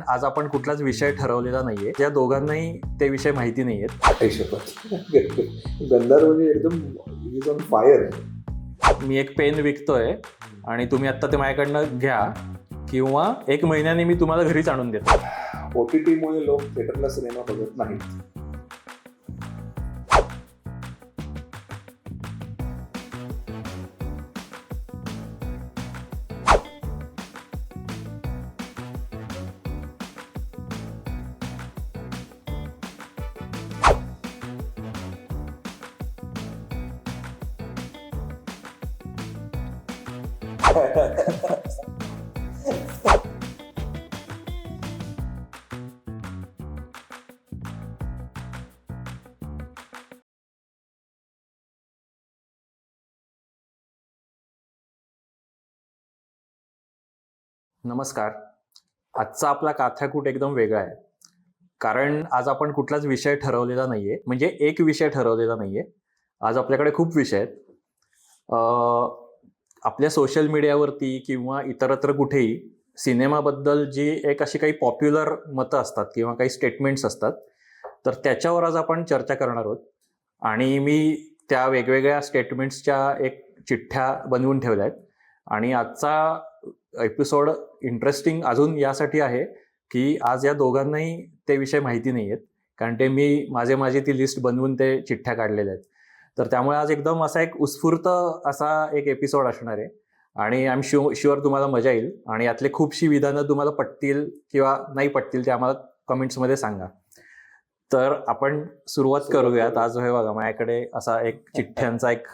आज आपण कुठलाच विषय ठरवलेला नाहीये. या दोघांनाही ते विषय माहिती नाहीयेत. गंधार म्हणजे एकदम इज ऑन फायर. मी एक पेन विकतोय आणि तुम्ही आता ते माझ्याकडनं घ्या किंवा 1 महिन्याने मी तुम्हाला घरीच आणून देतो. OTT मुळे लोक थिएटरला सिनेमा बघत नाहीत. नमस्कार. आजचा आपला काथ्याकूट एकदम वेगळा आहे, कारण आज आपण कुठलाच विषय ठरवलेला नाहीये. म्हणजे एक विषय ठरवलेला नाहीये. आज आपल्याकडे खूप विषय आहेत. आपल्या सोशल मीडियावरती किंवा इतरत्र कुठेही सिनेमाबद्दल जी एक अशी काही पॉप्युलर मतं असतात किंवा काही स्टेटमेंट्स असतात, तर त्याच्यावर आज आपण चर्चा करणार आहोत. आणि मी त्या वेगवेगळ्या स्टेटमेंट्सच्या एक चिठ्ठ्या बनवून ठेवल्या आहेत. आणि आजचा एपिसोड इंटरेस्टिंग अजून यासाठी आहे की आज या दोघांनाही ते विषय माहिती नाही आहेत, कारण ते मी माझी ती लिस्ट बनवून ते चिठ्ठ्या काढलेल्या आहेत. तर त्यामुळे आज एकदम असा एक उत्स्फूर्त असा एक एपिसोड असणार आहे आणि आय एम शुअर तुम्हाला मजा येईल. आणि यातले खूपशी विधानं तुम्हाला पटतील किंवा नाही पटतील ते आम्हाला कमेंट्समध्ये सांगा. तर आपण सुरुवात करूयात. आज हे बघा माझ्याकडे असा एक चिठ्ठ्यांचा एक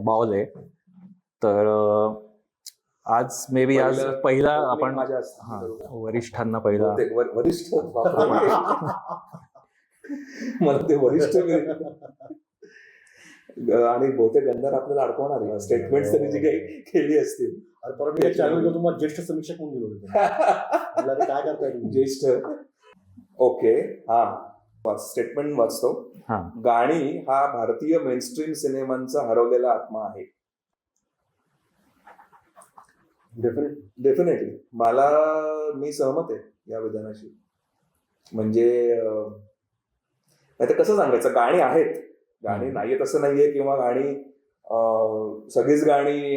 बाउल आहे. तर आज मे बी आज पहिला आपण वरिष्ठांना पहिला वरिष्ठ मला ते वरिष्ठ आणि बहुतेक गंधार आपल्याला अडकवणार आहे. स्टेटमेंट त्यांनी जी काही केली असतील. परत चॅनल तुम्हाला ज्येष्ठ समीक्षक म्हणून दिलं होतं. काय करताय ज्येष्ठ. ओके, हा स्टेटमेंट वाचतो. गाणी हा भारतीय मेनस्ट्रीम सिनेमांचा हरवलेला आत्मा आहे. डेफिनेटली मी सहमत आहे या विधानाशी. म्हणजे आता कसं सांगायचं, गाणी आहेत, गाणी नाहीयेत असं नाहीये, किंवा गाणी सगळीच गाणी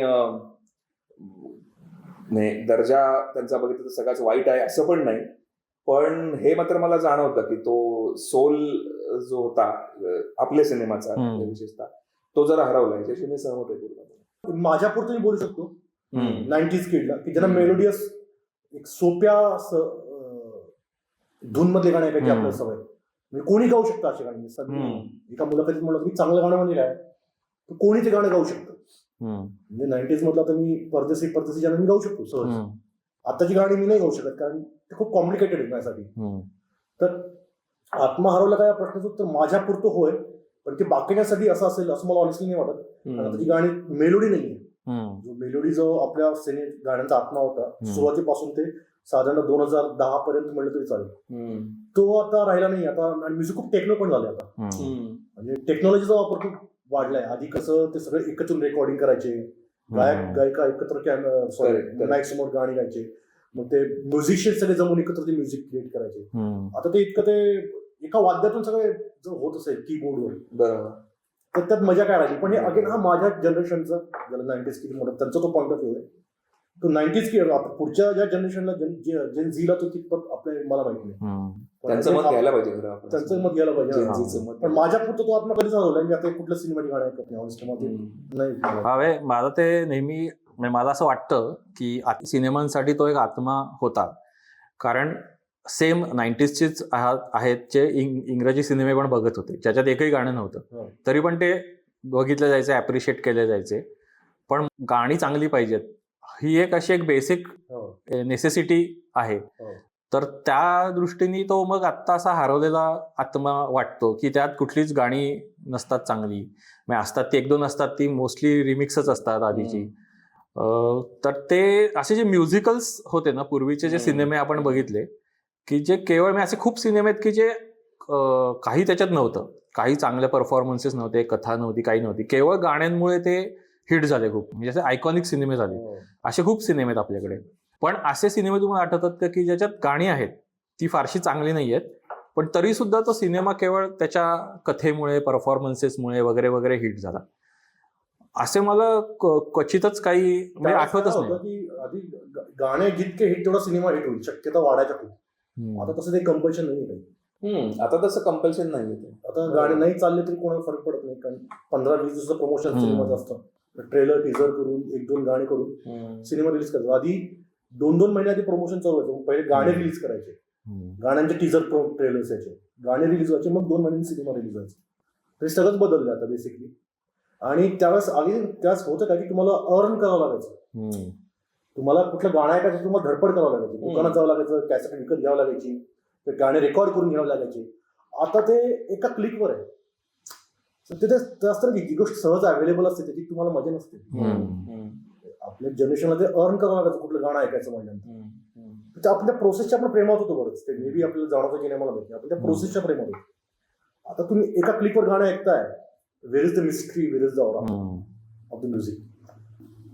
दर्जा त्यांचा बघितलं तर सगळ्याच वाईट आहे असं पण नाही. पण हे मात्र मला जाणवतं की तो सोल जो होता आपल्या सिनेमाचा विशेषतः तो जरा हरवलाय. याच्याशी मी सहमत आहे पूर्ण. माझ्या पुरतं मी बोलू शकतो 90s किडला की ज्यांना मेलोडियस एक सोप्या धून मधले गाणे ऐकायची आपल्याला सवय. म्हणजे कोणी गाऊ शकतं अशी गाणी. एका मुलाखतीत म्हणलं की चांगलं गाणं म्हणजे काय, तर कोणी ते गाणं गाऊ शकतं. म्हणजे 90s मधलं तर मी परदेशी ज्यांना मी गाऊ शकतो सहज. आताची गाणी मी नाही गाऊ शकत, कारण ते खूप कॉम्प्लिकेटेड आहे माझ्यासाठी. तर आत्मा हरवला काय प्रश्नाचं उत्तर माझ्या पुरतं होय, पण ते बाकीच्यासाठी असं असेल असं मला ऑनेस्टली नाही वाटत. कारण त्याची गाणी मेलोडी नाहीये. जो मेलोडी जो आपल्या सिने गाण्यांचा आत्मा होता सुरुवातीपासून ते साधारण 2010 पर्यंत म्हणलं तरी चालेल, तो आता राहिला नाही. आता म्युझिक खूप टेक्नो पण झाले आता. म्हणजे टेक्नॉलॉजीचा वापर खूप वाढलाय. आधी कसं ते सगळं एकत्र रेकॉर्डिंग करायचे, गायका एकत्र माईक समोर गाणी गायचे, मग ते म्युझिशियन सगळे जमून एकत्र ते म्युझिक क्रिएट करायचे. आता ते इतकं ते एका वाद्यातून सगळे जर होत असेल कीबोर्डवर, बरोबर, तर त्यात मजा काय राहिली. पण हे अगेन हा माझ्या जनरेशनचा ज्याला 90s किड म्हणतात त्यांचा तो पॉईंट ऑफ व्ह्यू आहे. तो 90s किड आता पुढच्या ज्या जनरेशनला जेन झीला तो कितपत आपल्या मला माहिती नाही. त्यांचं मत घ्यायला पाहिजे. पण माझ्या पुढचं तो आत्मा कधीच हरवलाय. मी आता कुठल्या सिनेमाची गाणी ऐकत नाही. मला ते नेहमी मला असं वाटतं की सिनेमांसाठी तो एक आत्मा होता, कारण सेम 90sचेच आहेत जे इंग्रजी सिनेमे पण बघत होते ज्याच्यात एकही गाणं नव्हतं, तरी पण ते बघितले जायचे, ॲप्रिशिएट केले जायचे. पण गाणी चांगली पाहिजेत ही एक अशी एक बेसिक नेसेसिटी आहे. तर त्या दृष्टीने तो मग आत्ता असा हरवलेला आत्मा वाटतो की त्यात कुठलीच गाणी नसतात चांगली. असतात ती 1-2 असतात, ती मोस्टली रिमिक्सच असतात आधीची. तर ते असे जे म्युझिकल्स होते ना पूर्वीचे, जे सिनेमे आपण बघितले की जे केवळ असे खूप सिनेमे आहेत की जे काही त्याच्यात नव्हतं, काही चांगले परफॉर्मन्सेस नव्हते, कथा नव्हती, काही नव्हती, केवळ गाण्यांमुळे ते हिट झाले खूप. म्हणजे असे आयकॉनिक सिनेमे झाले. असे खूप सिनेमे आहेत आपल्याकडे. पण असे सिनेमे तुम्हाला आठवतात का की ज्याच्यात गाणी आहेत ती फारशी चांगली नाही आहेत, पण तरी सुद्धा तो सिनेमा केवळ त्याच्या कथेमुळे, परफॉर्मन्सेसमुळे वगैरे वगैरे हिट झाला? असे मला क्वचितच काही म्हणजे आठवतच होतं नाही. की आधी गाणे जितके हिट तेवढा सिनेमा हिट होईल, शक्यता वाढायच्या खूप. आता तसं ते कंपल्शन नाही काही. आता तसं कंपल्शन नाही ते. आता गाणे नाही चालले तरी कोणाला फरक पडत नाही, कारण 15-20 दिवसाचं प्रमोशन हम्म. सिनेमाचं असतं. ट्रेलर टीझर करून 1-2 गाणे करून सिनेमा रिलीज करायचा. आधी 2-2 महिने आधी प्रमोशन चालू व्हायचं. पहिले गाणे रिलीज करायचे, गाण्यांचे टीझर ट्रेलर्स यायचे, गाणे रिलीज व्हायचे, मग 2 महिन्यांनी सिनेमा रिलीज व्हायचा. हे सगळंच बदललं आता बेसिकली. आणि त्यावेळेस होतं काय की तुम्हाला अर्न करावं लागायचं. तुम्हाला कुठलं गाणं ऐकायचं तुम्हाला धडपड करावं लागायची, दुकानात जावं लागायचं, कॅसेट विकत घ्यावं लागायची, ते गाणे रेकॉर्ड करून घ्यावं लागायचे. आता ते एका क्लिकवर आहे. तिथे जास्त जी गोष्ट सहज अवेलेबल असते त्याची तुम्हाला मजा नसते. आपल्या जनरेशनला ते अर्न करावं लागायचं कुठलं गाणं ऐकायचं म्हटल्यानंतर. तर आपल्या प्रोसेसच्या आपण प्रेमात होतो बरंच. ते मे बी आपल्याला जाणवतं की नाही मला माहिती, आपण त्या प्रोसेसच्या प्रेमात होतो. आता तुम्ही एका क्लिकवर गाणं ऐकताय, where is the mystery, where is the aura of the music.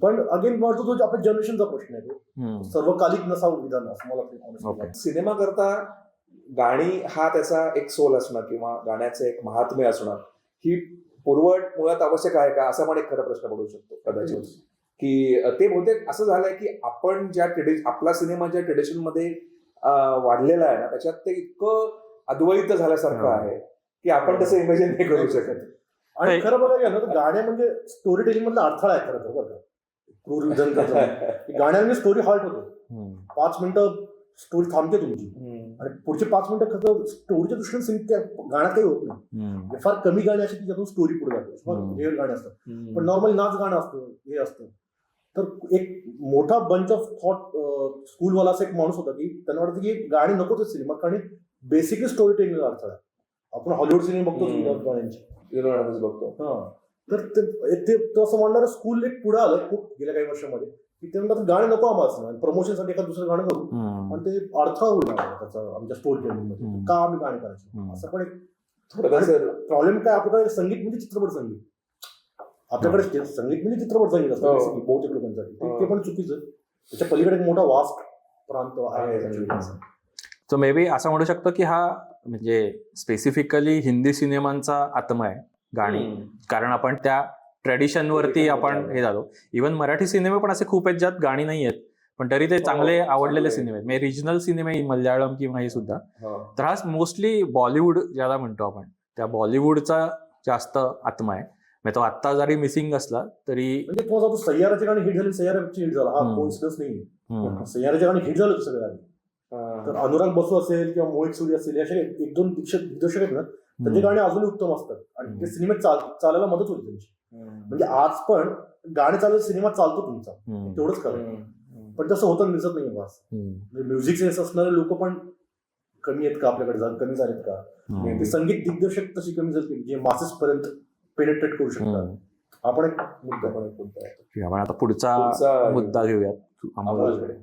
पण अगेन वाटतो तो आपल्या जनरेशनचा प्रश्न आहे. तो सर्वकालिक नसावं विधान असं मला Okay. सिनेमा करता गाणी हा त्याचा एक सोल असणं किंवा गाण्याचं एक महात्म्य असणं ही मुळात आवश्यक आहे का, असा पण एक खरा प्रश्न पडू शकतो कदाचित. की ते बहुतेक असं झालंय की आपण आपला सिनेमा ज्या ट्रेडिशन मध्ये वाढलेला आहे ना, त्याच्यात ते इतकं अद्वैत झाल्यासारखं आहे की आपण तसं इमेजिन नाही करू शकत. आणि खरं बघायला गेलं तर गाणे म्हणजे स्टोरी टेलिंग मधला अडथळा आहे खरं तर बरं का. क्रूर विजन करतो गाण्याने स्टोरी हॉल्ट होते. 5 मिनिटं स्टोरी थांबते तुमची आणि पुढचे 5 मिनिटं खरं स्टोरीच्या दृष्टीने गाण्यात काही होत नाही. फार कमी गाणी अशी की ज्यातून स्टोरी पुढे जाते, रेअर गाणी असतात. पण नॉर्मल नाच गाणं असतं, हे असतं. तर एक मोठा बंच ऑफ थॉट स्कूलवाला असा एक माणूस होता की त्यांना वाटतं की गाणी नकोच सिनेमा, कारण बेसिकली स्टोरी टेलिंग अडथळा. आपण हॉलिवूड सिनेमा बघतो गाण्यांची बघतो. तर ते असं म्हणणारं स्कूल एक पुढे आलं खूप गेल्या काही वर्षामध्ये की ते म्हणतात गाणे नको आम्हाला, प्रमोशनसाठी एखाद दुसरं गाणं करू, पण ते अडथळा होईल त्याचा आमच्या स्टोरी टेलिंग मध्ये, का आम्ही गाणे करायचे. असं पण एक प्रॉब्लेम काय, आपल्याकडे संगीत म्हणजे चित्रपट संगीत, आपल्याकडे संगीत म्हणजे चित्रपट संगीत असतं बहुतेक लोकांसाठी. ते पण चुकीचं. त्याच्या पलीकडे एक मोठा वास्ट प्रांत आहे. तर मे बी असं म्हणू शकतो की हा म्हणजे स्पेसिफिकली हिंदी सिनेमांचा आत्मा आहे गाणी, कारण आपण त्या ट्रेडिशनवरती आपण हे झालो. इव्हन मराठी सिनेमे पण असे खूप आहेत ज्यात गाणी नाही आहेत, पण तरी ते चांगले आवडलेले सिनेमे आहेत. म्हणजे रिजनल सिनेमे मल्याळम किंवा हे सुद्धा. तर हा मोस्टली बॉलिवूड ज्याला म्हणतो आपण, त्या बॉलिवूडचा जास्त आत्मा आहे. तो आत्ता जरी मिसिंग असला तरी म्हणजे तो सय्याराचे गाणी हिट झाली, सय्याराची हिट झाला हा कोइन्सिडन्स नाही. सय्याराचे गाणी हिट झालं सगळ्या गाणी. तर अनुराग बसू असेल किंवा मोहित सूरी असेल, असे 1-2 दिग्दर्शक आहेत ना, त्यांचे गाणे अजूनही उत्तम असतात आणि ते सिनेमात चालायला मदत होती त्यांची. म्हणजे आज पण गाणे चालू सिनेमा चालतो तुमचा, तेवढंच खरं. पण तसं होतं दिसत नाही बस. म्युझिक सेन्स असणारे लोक पण कमी आहेत का आपल्याकडे, कमी झालेत का? ते संगीत दिग्दर्शक तशी कमी झाली जे मासेस पर्यंत पेनिट्रेट करू शकतात. आपण एक मुद्दा आपण आता पुढचा मुद्दा घेऊयात अमोलकडे.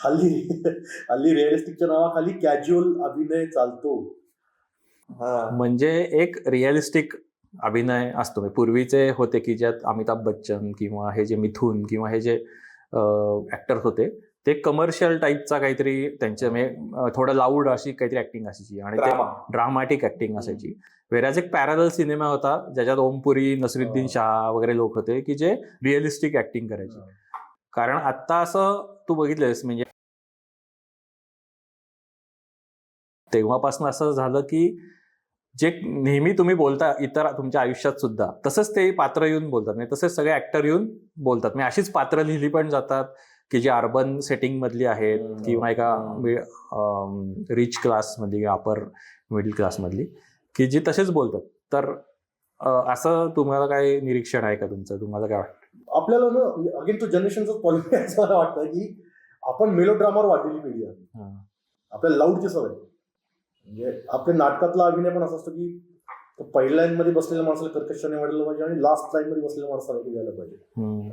हल्ली रिअलिस्टिकच्या नावाखाली कॅज्युअल अभिनय चालतो. म्हणजे एक रिअलिस्टिक अभिनय असतो. पूर्वीचे होते की ज्यात अमिताभ बच्चन किंवा हे जे मिथून किंवा हे जे ऍक्टर्स होते ते कमर्शियल टाईपचा काहीतरी त्यांचे म्हणजे थोडं लाऊड अशी काहीतरी ऍक्टिंग असायची आणि ते ड्रामॅटिक ऍक्टिंग असायची. वेराज एक पॅरलल सिनेमा होता ज्याच्यात ओमपुरी, नसरुद्दीन शाह वगैरे लोक होते की जे रिअलिस्टिक ऍक्टिंग करायचे. कारण आत्ता असं तू बघितलंस म्हणजे तेव्हापासून असं झालं की जे नेहमी तुम्ही बोलता इतर तुमच्या आयुष्यात सुद्धा तसंच ते पात्र येऊन बोलतात. म्हणजे तसेच सगळे ऍक्टर येऊन बोलतात. म्हणजे अशीच पात्र लिहिली पण जातात की जी अर्बन सेटिंग मधली आहेत किंवा एका रिच क्लास मधली, अपर मिडल क्लास मधली, की जी तसेच बोलतात. तर असं तुम्हाला काय निरीक्षण आहे का तुमचं? तुम्हाला काय वाटतं? आपल्याला ना अगेन तो जनरेशनचा प्रॉब्लेम आहे असं मला वाटतं की आपण मेलोड्रामावर वाढलेली पिढी आहे. आपल्याला लाऊडची सवय. म्हणजे आपल्या नाटकातला अभिनय पण असं असतो की पहिल्या लाईन मध्ये बसलेल्या माणसाला कर्कशाने वाढलं पाहिजे आणि लास्ट लाईन मध्ये बसलेल्या माणसाला घ्यायला पाहिजे.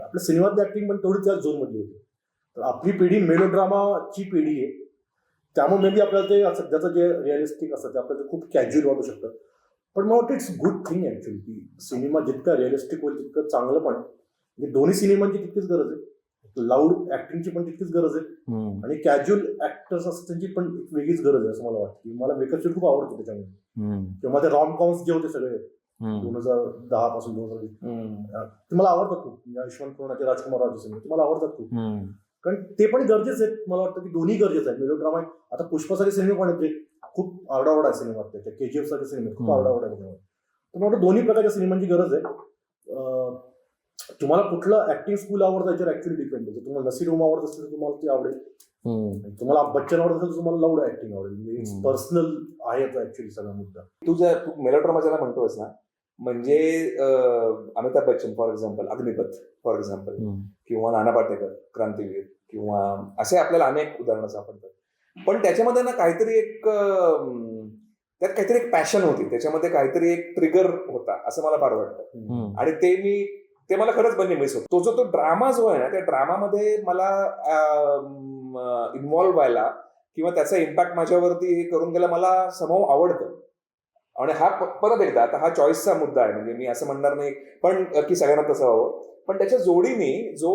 आपल्या सिनेमातली ऍक्टिंग पण तेवढी त्याच झोन मध्ये होती. तर आपली पिढी मेलोड्रामाची पिढी आहे. त्यामुळे मे बी आपल्याला ते सध्याचं जे रिअलिस्टिक असतं ते आपल्याला खूप कॅज्युअल वाटू शकतं. पण मला वाटतं इट्स गुड थिंग ऍक्च्युअली की सिनेमा जितका रिअलिस्टिक होईल तितकं चांगलं पण आहे. म्हणजे दोन्ही सिनेमांची तितकीच गरज आहे. लाऊड ऍक्टिंगची पण तितकीच गरज आहे आणि कॅज्युअल ऍक्टर्स असतात त्यांची पण एक वेगळीच गरज आहे असं मला वाटतं. की मला वेकरची खूप आवडतो त्याच्यामध्ये. किंवा ते रॉम कॉम्स जे होते सगळे 2010 पासून 2020 ते मला आवडतात खूप. यशवंत खुरानाचे, राजकुमार रावचे सिनेमे ते मला आवडतात खूप. कारण ते पण गरजेचे आहेत. मला वाटतं की दोन्ही गरजेचं आहे. मेलोड्रामा आता पुष्पासारखे सिनेमे पण आहेत ते खूप आरडाओरडा आहे सिनेमात. त्याच्या KGF सारखे सिनेमे खूप आरडाओरडा आहे त्याच्यामध्ये. तर मला वाटतं दोन्ही प्रकारच्या सिनेमांची गरज आहे. तुम्हाला कुठलं ऍक्टिंग स्कूल आवडतं याच्यावर ऍक्च्युअली डिपेंड आहे. जर तुम्हाला नसीर उमा आवडत असेल तर तुम्हाला ते आवडेल. तुम्हाला बच्चन आवडत असेल तर तुम्हाला लाऊड ऍक्टिंग आवडेल. म्हणजे पर्सनल आहे ऍक्च्युअली सगळा मुद्दा. तू मेलोड्रामा ज्याला म्हणतोस ना, म्हणजे Amitabh Bachchan for example, Agnipath for example, किंवा नाना पाटेकर क्रांतीवीर, किंवा असे आपल्याला अनेक उदाहरणं सापडतात. पण त्याच्यामध्ये ना काहीतरी एक त्यात काहीतरी एक पॅशन होती, त्याच्यामध्ये काहीतरी एक ट्रिगर होता असं मला फार वाटतं. आणि ते मला खरंच म्हणजे मिस होतो. तो ड्रामा जो आहे ना, त्या ड्रामामध्ये मला इन्व्हॉल्व्ह व्हायला किंवा त्याचा इम्पॅक्ट माझ्यावरती हे करून गेला मला समोर आवडतं. आणि हा परत एकदा आता हा चॉईसचा मुद्दा आहे. म्हणजे मी असं म्हणणार नाही पण की सगळ्यांना तसं व्हावं. पण त्याच्या जोडीने जो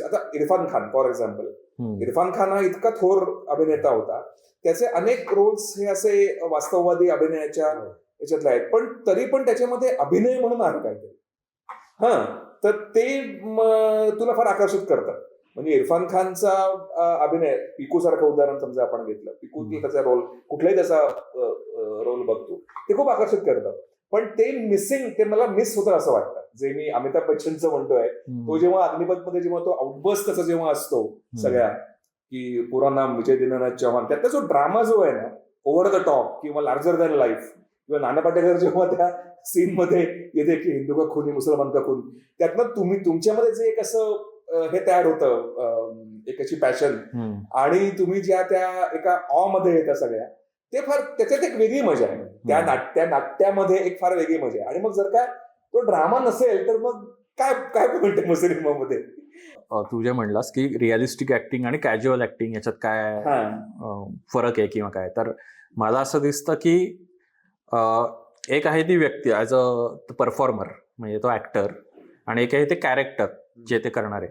आता इरफान खान फॉर एक्झाम्पल, इरफान खान हा इतका थोर अभिनेता होता. त्याचे अनेक रोल्स हे असे वास्तववादी अभिनयाच्या याच्यातले आहेत, पण तरी पण त्याच्यामध्ये अभिनय म्हणून आहे काहीतरी. तर ते तुला फार आकर्षित करतात. म्हणजे इरफान खानचा अभिनय, पिकू सारखं उदाहरण समजा आपण घेतलं, पिकू त्याचा रोल कुठलाही त्याचा रोल बघतो ते खूप आकर्षित करतं. पण ते मिसिंग, ते मला मिस होतं असं वाटतं. जे मी अमिताभ बच्चनचं म्हणतोय, तो जेव्हा अग्निपथमध्ये जेव्हा तो आउटबर्स्ट त्याचा जेव्हा असतो सगळ्या, की पुरा नाम विजय दिनानाथ चव्हाण, त्यातला जो ड्रामा जो आहे ना, ओव्हर द टॉप किंवा लार्जर दॅन लाईफ, किंवा नाना पाटेकर जेव्हा त्या सीन मध्ये येते की हिंदू का खून मुसलमान का खून, त्यातनं तुमच्यामध्ये जे एक असं हे तयार होतं, एक अशी पॅशन, आणि तुम्ही ज्या त्या एका ऑ मध्ये येत्या सगळ्या, ते फार त्याच्यात एक वेगळी मजा आहे. त्या नाट्यामध्ये एक फार वेगळी मजा आहे. आणि मग जर का तो ड्रामा नसेल तर मग काय पॉइंट आहे सिनेमामध्ये? तू जे म्हणलास की रिअलिस्टिक ऍक्टिंग आणि कॅज्युअल ऍक्टिंग याच्यात काय फरक आहे किंवा काय, तर मला असं दिसतं की एक आहे ती व्यक्ती ऍज अ परफॉर्मर, म्हणजे तो ऍक्टर, आणि एक आहे ते कॅरेक्टर जे ते करणारे.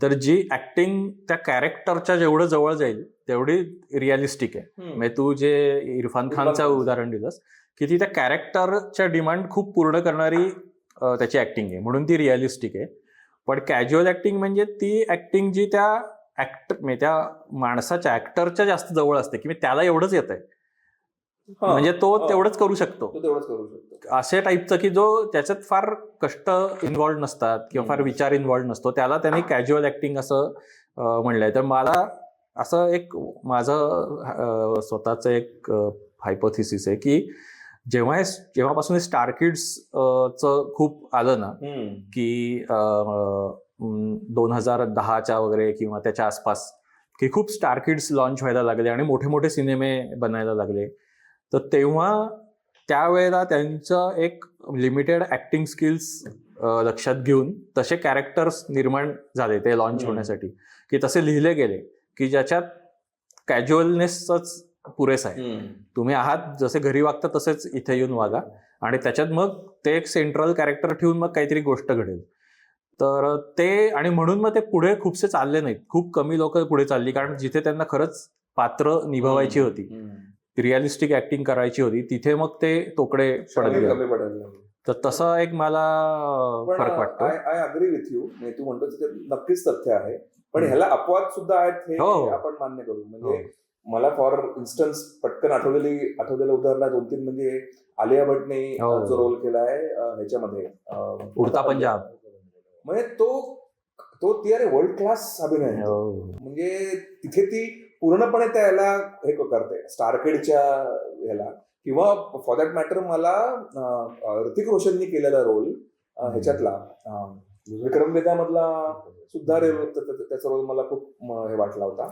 तर जी ऍक्टिंग त्या कॅरेक्टरच्या जेवढं जवळ जाईल तेवढी रिअलिस्टिक आहे. म्हणजे तू जे इरफान खानचं उदाहरण दिलंस की ती त्या कॅरेक्टरच्या डिमांड खूप पूर्ण करणारी त्याची ऍक्टिंग आहे, म्हणून ती रिअलिस्टिक आहे. पण कॅज्युअल ऍक्टिंग म्हणजे ती ऍक्टिंग जी त्या म्हणजे त्या माणसाच्या ऍक्टरच्या जास्त जवळ असते, की त्याला एवढंच येत आहे, म्हणजे तो तेवढंच करू शकतो, अशा टाईपचं, की जो त्याच्यात फार कष्ट इन्व्हॉल्व नसतात किंवा फार विचार इन्व्हॉल्व नसतो, त्याला त्यांनी कॅज्युअल ऍक्टिंग असं म्हणलंय. तर मला असं एक माझं स्वतःचं एक हायपोथिसिस आहे की जेव्हापासून स्टार किड्सचं खूप आलं ना, की 2010च्या वगैरे किंवा त्याच्या आसपास, की खूप स्टार किड्स लॉन्च व्हायला लागले आणि मोठे मोठे सिनेमे बनायला लागले, तर तेव्हा त्यावेळेला त्यांचं एक लिमिटेड ऍक्टिंग स्किल्स लक्षात घेऊन तसे कॅरेक्टर्स निर्माण झाले ते लॉन्च होण्यासाठी, की तसे लिहिले गेले की ज्याच्यात कॅज्युअलनेसच पुरेसा आहे. तुम्ही आहात जसे घरी वागता तसेच इथे येऊन वागा, आणि त्याच्यात मग ते एक सेंट्रल कॅरेक्टर ठेवून मग काहीतरी गोष्ट घडेल. तर ते, आणि म्हणून मग ते पुढे खूपसे चालले नाहीत, खूप कमी लोक पुढे चालली, कारण जिथे त्यांना खरंच पात्र निभावायची होती, रिअलिस्टिक ऍक्टिंग करायची होती, तिथे मग ते तोकडे पडत गेले. तर तसं एक मला फरक वाटतो. I agree with you. तू म्हणतो ते नक्कीच तथ्य आहे, पण ह्याला अपवाद सुद्धा आहेत हे आपण मान्य करू. म्हणजे मला फॉर इन्स्टन्स पटकन आठवलेलं उदाहरण आहे 2-3, म्हणजे आलिया भट्टने जो रोल केलाय ह्याच्यामध्ये उडता पंजाब, म्हणजे तो ती अरे वर्ल्ड क्लास अभिनय आहे. म्हणजे तिथे ती पूर्णपणे त्याला हे करते स्टार किडच्या ह्याला, किंवा फॉर दॅट मॅटर मला ऋतिक रोशननी केलेला रोल ह्याच्यातला विक्रम वेदामधला सुद्धा त्याचा रोल मला खूप हे वाटला होता,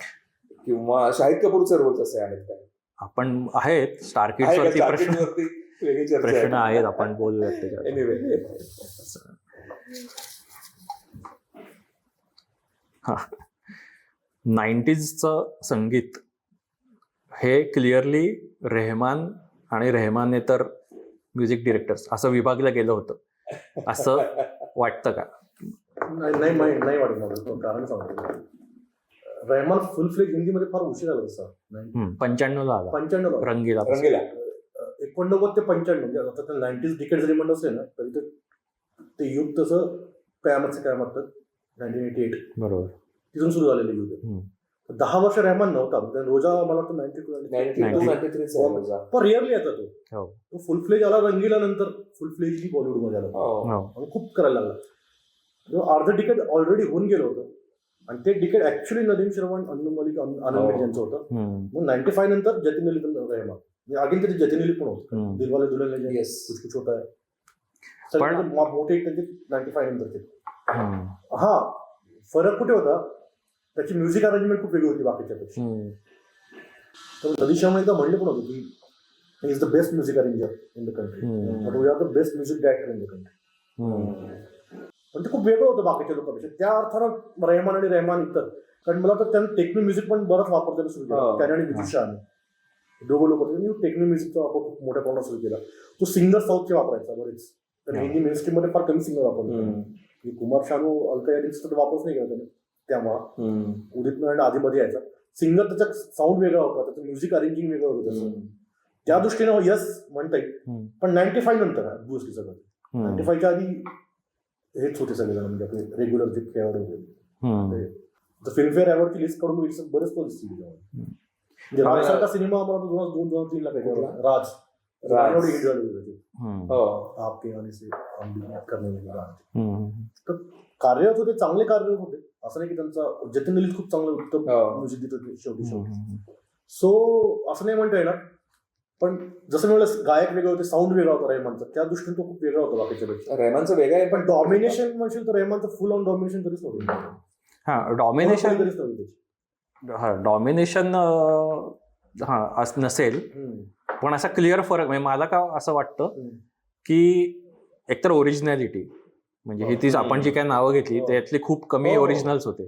किंवा शाहिद कपूरचे रोल असे आहेत काय. आपण आहेत स्टार किड्सवरती प्रश्न आहेत, आपण बोलूयात त्याच्यावर. एनिवे, हा 90sचं संगीत हे क्लिअरली रेहमान, आणि रेहमानने तर म्युझिक डिरेक्टर्स असं विभागलं गेलं होतं असं वाटतं का? नाही वाटत मला. कारण सांगतो, रहमान फुल फ्लेज हिंदीमध्ये फार उशीर आला तसा. 95 ला आला 95 रंगीला. 89 ते 95, म्हणजे आता तर 90s डिकेड जरी म्हणत असेल ना तरी ते युग तसं कयामत 1988 बरोबर. तिथून सुरू झालेलं युग आहे. 10 वर्ष रहमान नव्हता. रोजा मला वाटतं 92-93 पण रिअरली येतात हो. तो फुल फ्लेज आला रंगीला, नंतर फुल फ्लेजली बॉलिवूडमध्ये आला आणि खूप करायला लागला. अर्ध डिकेड ऑलरेडी होऊन गेलं होतं आणि ते डिकेड ऍक्च्युली नदीम श्रवण, अन्नू मलिक, आनंद मिर्जा यांचं होतं. मग 95 नंतर जतीन अली रहमान, अगेन तिथे जतीन अली पण होतं. दिलवाले दुल्हनिया ले जाएंगे, कुछ कुछ होता है, सगळे मोठे त्यांचे 95 नंतरचे. हा फरक कुठे होता, त्याची म्युझिक अरेंजमेंट खूप वेगळी होती बाकीच्यापेक्षा. तर नदी शर्मा एकदा म्हणले पण होते की he is the best music arranger in the country, but we are the best music director in the country. पण ते खूप वेगळं होतं बाकीच्या लोकांपेक्षा. त्या अर्थानं रहमान आणि रहमान इतर, कारण मला तर त्यांनी टेक्नो म्युझिक पण बरंच वापरताना सुरू केला. त्याने आणि विदुषा आणि दोघं लोक टेक्नो म्युझिकचा वापर खूप मोठ्या प्रमाणात सुरू केला. तो सिंगर साऊथचे वापरायचा बरेच, तर हिंदी मेनस्ट्रीम मध्ये फार कमी सिंगर वापरतो. कुमार शानू, अलका याग्निकचा तर वापरच नाही केला त्याने. त्यामुळे उदित नारायण आधीमध्ये यायचा. सिंगर त्याचा साऊंड वेगळा होता, त्याचं म्युझिक अरेंजिंग वेगळं होतं त्याचं. त्या दृष्टीनं यस म्हणता येईल. पण 95 नंतर ऑब्व्हियसली सगळं 95च्या आधी हेच होते सगळे जण, म्हणजे आपले रेग्युलर जे खेळाडू होते. फिल्मफेअर अवॉर्डची लिस्ट काढून बरेच तो दिसतील. म्हणजे राजसारखा सिनेमा आम्हाला 2002-2003 ला काही राज एवढी हिट झाली आपके गाने से करणे में. तर कार्यरत होते, चांगले कार्यरत होते. असं नाही की त्यांचा जतीन अली खूप चांगलं उत्तम म्युझिक देत होते शेवटी. सो असं नाही म्हणता येणार, पण जसं म्हणलं गायक वेगळे होते, साऊंड वेगळा होता रहमानचा, त्या दृष्टीने तो खूप वेगळा होता बाकीच्यापेक्षा. रहमानचं वेगळं आहे, पण डॉमिनेशन म्हणशील तर रहमानचं फुल ऑन डॉमिनेशन कधीच नव्हतं. हा डॉमिनेशन कधीच नव्हतं. डॉमिनेशन नसेल, पण असा क्लिअर फरक, म्हणजे मला का असं वाटतं की एकतर ओरिजिनॅलिटी, म्हणजे ही तीच आपण जी काय नावं घेतली त्यातली खूप कमी ओरिजिनल्स होते.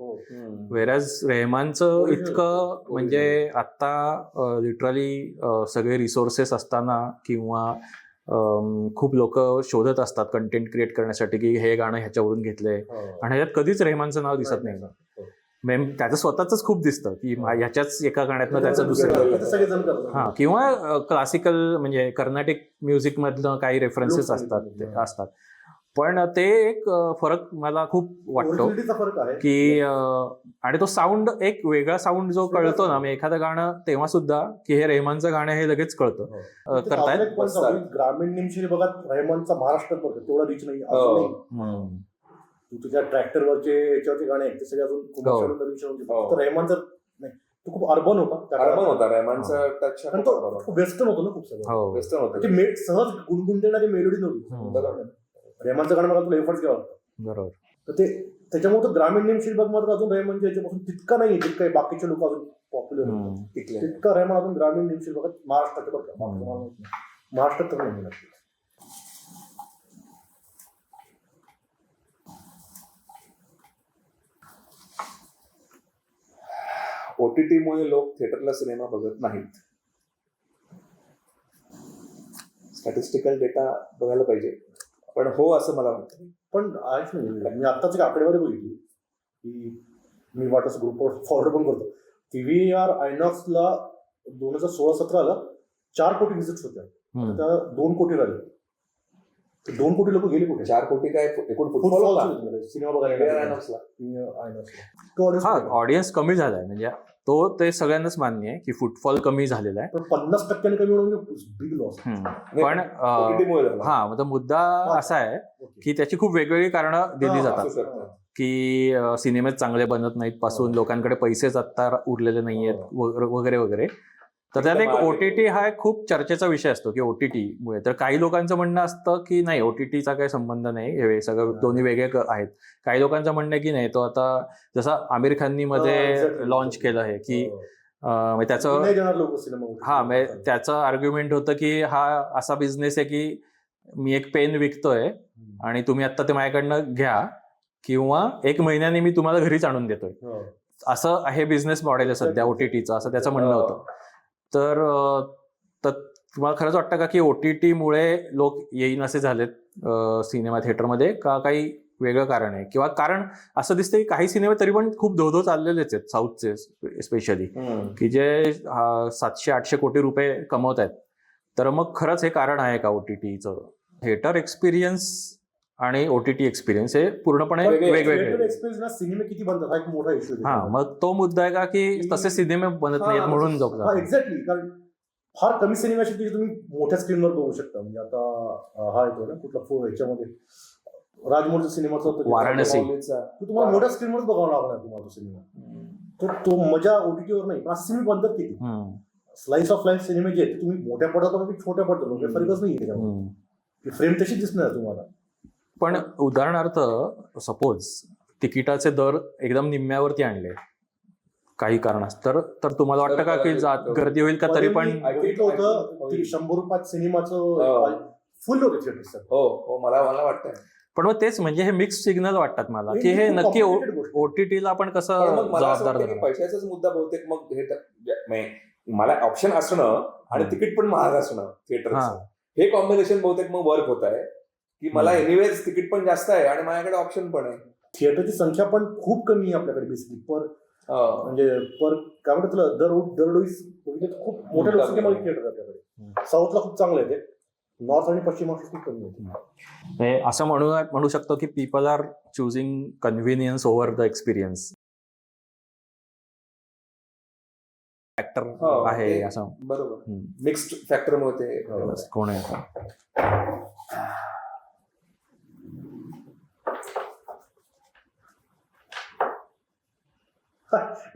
वेरॅज रहमानचं इतकं, म्हणजे आता लिटरली सगळे रिसोर्सेस असताना किंवा खूप लोक शोधत असतात कंटेंट क्रिएट करण्यासाठी की हे गाणं ह्याच्यावरून घेतलंय, आणि ह्याच्यात कधीच रहमानचं नाव दिसत नाही. त्याचं स्वतःच खूप दिसतं की ह्याच्याच एका गाण्यातनं त्याचं दुसरं, किंवा क्लासिकल म्हणजे कर्नाटिक म्युझिक मधलं काही रेफरन्सेस असतात. पण ते एक फरक मला खूप वाटतो की, आणि तो साऊंड एक वेगळा साऊंड जो कळतो ना, एखादं गाणं तेव्हा सुद्धा की हे रहमानचं गाणं हे लगेच कळतं. करतायत ग्रामीण निमशिरी बघा, रहमानचा महाराष्ट्रात तेवढा रिच नाही. तू तुझ्या ट्रॅक्टरवरचे याच्यावरचे गाणे आहेत ते सगळे अजून रहमानचं नाही, तो खूप अर्बन होता. रहमानचा टच वेस्टर्न होतं ना, खूप सगळं वेस्टर्न होतं. सहज गुणगुणतेणारी मेलोडी नव्हती. रहमानचं गाणं मला तुला एफर्ट्स घ्यावं लागतं. बरोबर. तर ते त्याच्यामुळे ग्रामीण नेमशील बघ मात्र अजून रहमानच्या याच्यापासून तितका नाही, जितका बाकीचे लोक अजून पॉप्युलर होते तितका रहमान अजून ग्रामीण नेमशील बघा महाराष्ट्रात बघा, महाराष्ट्रात तर नाही. ओटीटीमुळे लोक थिएटरला सिनेमा बघत नाहीत. स्टॅटिस्टिकल डेटा बघायला पाहिजे, पण हो असं मला वाटतं. पण आहेच नाही. मी आत्ताच एक आकडेवारी बघितली की मी वाटस ग्रुपवर फॉरवर्ड पण करतो. PVR आयनॉक्सला 2016-17ला 4 कोटी व्हिजिट्स होत्या, त्या 2 कोटी राहिले. 2 कोटी लोक गेले कुठे? 4 कोटी काय एकूण फुटबॉल सिनेमा बघायला. हा ऑडियन्स कमी झालाय, म्हणजे ते सगळ्यांनाच मान्य आहे की फुटफॉल कमी झालेला आहे, पण 50% कमी होणं बिग लॉस. पण हा म्हणजे मुद्दा असा आहे की त्याची खूप वेगवेगळी कारणं दिली जातात की सिनेमे चांगले बनत नाहीत पासून लोकांकडे पैसेच आता उरलेले नाहीयेत वगैरे वगैरे. तर त्यात एक OTT हा एक खूप चर्चेचा विषय असतो की OTT मुळे. तर काही लोकांचं म्हणणं असतं की नाही, OTTचा काही संबंध नाही, हे सगळं दोन्ही वेगळे आहेत. काही लोकांचं म्हणणं आहे की नाही, तो आता जसं आमिर खाननी मध्ये लॉन्च केलं आहे की त्याचं त्याचं आर्ग्युमेंट होतं की हा असा बिझनेस आहे की मी एक पेन विकतोय आणि तुम्ही आता ते माझ्याकडनं घ्या, किंवा 1 महिन्याने मी तुम्हाला घरीच आणून देतोय, असं हे बिझनेस मॉडेल आहे सध्या OTTचं, असं त्याचं म्हणणं होतं. तर तुम्हाला खरंच वाटतं का की OTT मुळे लोक येईन असे झालेत सिनेमा थिएटरमध्ये, का काही वेगळं कारण आहे? किंवा कारण असं दिसतंय की काही सिनेमे तरी पण खूप धो चाललेलेच आहेत, साऊथचे स्पेशली, की जे 700-800 कोटी रुपये कमवत आहेत. तर मग खरंच हे कारण आहे का OTTचं? थिएटर एक्सपिरियन्स आणि OTT एक्सपिरियन्स हे पूर्णपणे वेगवेगळे. एक्सपिरियन्स ना, सिनेमे किती बनतात हा एक मोठा इश्यू आहे. हा, मग तो मुद्दा आहे का की तसे सिनेमे बनत नाहीत म्हणून लोक जातात? एक्झॅक्टली. कारण फार कमी सिनेमा असे की तुम्ही मोठ्या स्क्रीनवर बघू शकता. म्हणजे आता हा येतो ना कुठला ह्याच्यामध्ये राजमौलीचा सिनेमाचा होता वाराणसी. तो तुम्हाला मोठ्या स्क्रीनवरच बघावा लागणार तुम्हाला तो सिनेमा. तर तो मजा OTT वर नाही. असे सिनेमे बनतात किती. स्लाइस ऑफ लाईफ सिनेमे जे आहेत तुम्ही मोठ्या पडद्यावर छोट्या पडद्यावर फरकच नाही त्याच्यामध्ये. फ्रेम तशी दिसणार तुम्हाला. पण उदाहरणार्थ सपोज तिकिटाचे दर एकदम निम्म्यावरती आणले काही कारणास्तव, तर तुम्हाला वाटतं का की गर्दी होईल का तरी पण? ऐकलं होतं 100 रुपयात सिनेमाचं फुल होते थिएटर. हो, मला वाटतं. पण मग तेच म्हणजे हे मिक्स सिग्नल वाटतात मला की हे नक्की OTTला आपण कसं जबाबदार धरणार? पैशाचाच मुद्दा बहुतेक. मग हे मला ऑप्शन असणं आणि तिकीट पण महाग असणं थिएटरचं, हे कॉम्बिनेशन बहुतेक मग वर्क होत आहे की मला एनिवेज तिकीट पण जास्त आहे आणि माझ्याकडे ऑप्शन पण आहे. थिएटरची संख्या पण खूप कमी आहे आपल्याकडे बेसिकली. म्हणजे काय म्हणतात तुला दरडोई खूप मोठ्या लोकसंख्येमध्ये थिएटर आहे आपल्याकडे. साऊथला खूप चांगलं आहे ते, नॉर्थ आणि पश्चिम महाराष्ट्र खूप कमी होते. असं म्हणू शकतो की people are choosing convenience over the experience factor आहे असं. बरोबर, मिक्स्ड फॅक्टर मुळे ते कोण आहे?